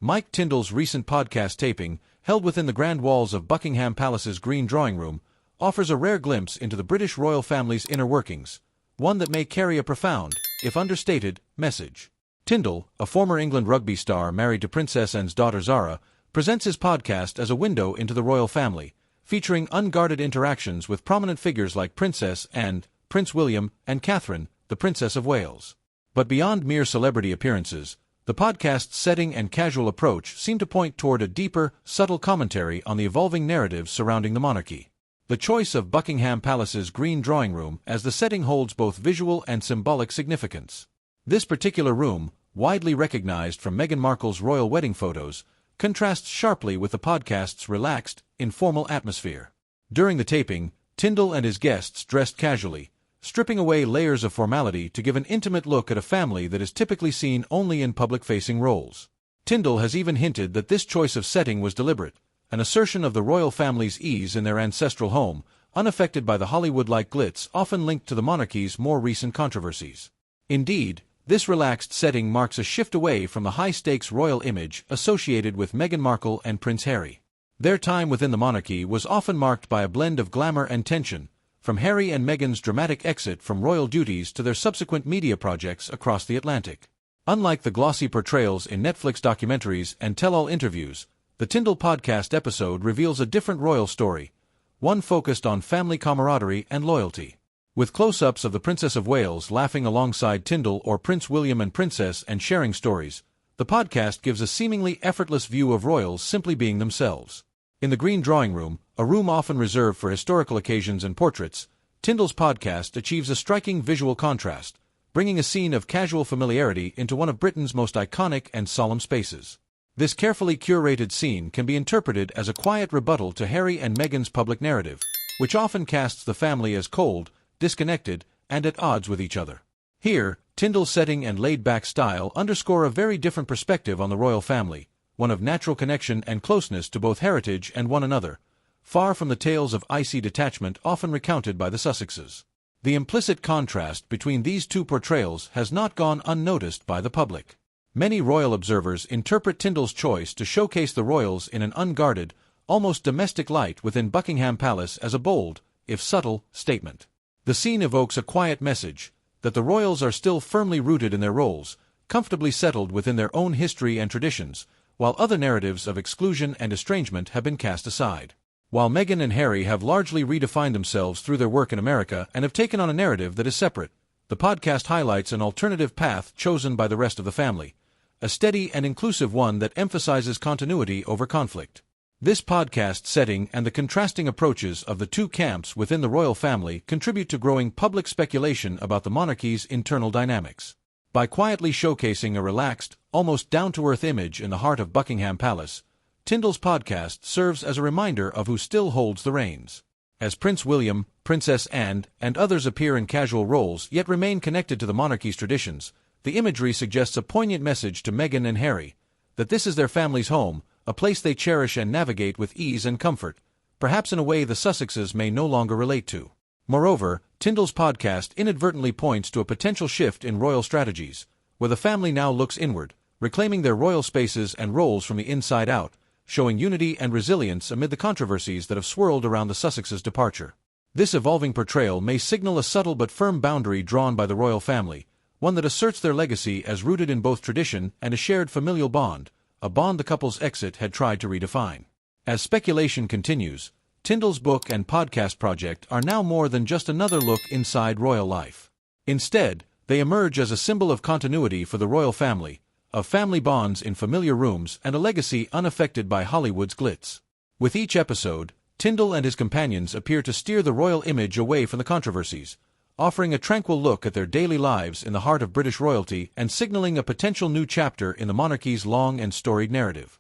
Mike Tindall's recent podcast taping, held within the grand walls of Buckingham Palace's Green Drawing Room, offers a rare glimpse into the British royal family's inner workings, one that may carry a profound, if understated, message. Tindall, a former England rugby star married to Princess Anne's daughter Zara, presents his podcast as a window into the royal family, featuring unguarded interactions with prominent figures like Princess Anne, Prince William, and Catherine, the Princess of Wales. But beyond mere celebrity appearances, the podcast's setting and casual approach seem to point toward a deeper, subtle commentary on the evolving narratives surrounding the monarchy. The choice of Buckingham Palace's Green Drawing Room as the setting holds both visual and symbolic significance. This particular room, widely recognized from Meghan Markle's royal wedding photos, contrasts sharply with the podcast's relaxed, informal atmosphere. During the taping, Tindall and his guests dressed casually, stripping away layers of formality to give an intimate look at a family that is typically seen only in public-facing roles. Tindall has even hinted that this choice of setting was deliberate, an assertion of the royal family's ease in their ancestral home, unaffected by the Hollywood-like glitz often linked to the monarchy's more recent controversies. Indeed, this relaxed setting marks a shift away from the high-stakes royal image associated with Meghan Markle and Prince Harry. Their time within the monarchy was often marked by a blend of glamour and tension, from Harry and Meghan's dramatic exit from royal duties to their subsequent media projects across the Atlantic. Unlike the glossy portrayals in Netflix documentaries and tell-all interviews, the Tindall podcast episode reveals a different royal story, one focused on family camaraderie and loyalty. With close-ups of the Princess of Wales laughing alongside Tindall or Prince William and Princess and sharing stories, the podcast gives a seemingly effortless view of royals simply being themselves. In the Green Drawing Room, a room often reserved for historical occasions and portraits, Tindall's podcast achieves a striking visual contrast, bringing a scene of casual familiarity into one of Britain's most iconic and solemn spaces. This carefully curated scene can be interpreted as a quiet rebuttal to Harry and Meghan's public narrative, which often casts the family as cold, disconnected, and at odds with each other. Here, Tindall's setting and laid-back style underscore a very different perspective on the royal family, one of natural connection and closeness to both heritage and one another, far from the tales of icy detachment often recounted by the Sussexes. The implicit contrast between these two portrayals has not gone unnoticed by the public. Many royal observers interpret Tindall's choice to showcase the royals in an unguarded, almost domestic light within Buckingham Palace as a bold, if subtle, statement. The scene evokes a quiet message that the royals are still firmly rooted in their roles, comfortably settled within their own history and traditions, while other narratives of exclusion and estrangement have been cast aside. While Meghan and Harry have largely redefined themselves through their work in America and have taken on a narrative that is separate, the podcast highlights an alternative path chosen by the rest of the family, a steady and inclusive one that emphasizes continuity over conflict. This podcast setting and the contrasting approaches of the two camps within the royal family contribute to growing public speculation about the monarchy's internal dynamics. By quietly showcasing a relaxed, almost down-to-earth image in the heart of Buckingham Palace, Tindall's podcast serves as a reminder of who still holds the reins. As Prince William, Princess Anne, and others appear in casual roles yet remain connected to the monarchy's traditions, the imagery suggests a poignant message to Meghan and Harry, that this is their family's home, a place they cherish and navigate with ease and comfort, perhaps in a way the Sussexes may no longer relate to. Moreover, Tindall's podcast inadvertently points to a potential shift in royal strategies, where the family now looks inward, reclaiming their royal spaces and roles from the inside out, showing unity and resilience amid the controversies that have swirled around the Sussexes' departure. This evolving portrayal may signal a subtle but firm boundary drawn by the royal family, one that asserts their legacy as rooted in both tradition and a shared familial bond, a bond the couple's exit had tried to redefine. As speculation continues, Tindall's book and podcast project are now more than just another look inside royal life. Instead, they emerge as a symbol of continuity for the royal family, of family bonds in familiar rooms and a legacy unaffected by Hollywood's glitz. With each episode, Tindall and his companions appear to steer the royal image away from the controversies, offering a tranquil look at their daily lives in the heart of British royalty and signaling a potential new chapter in the monarchy's long and storied narrative.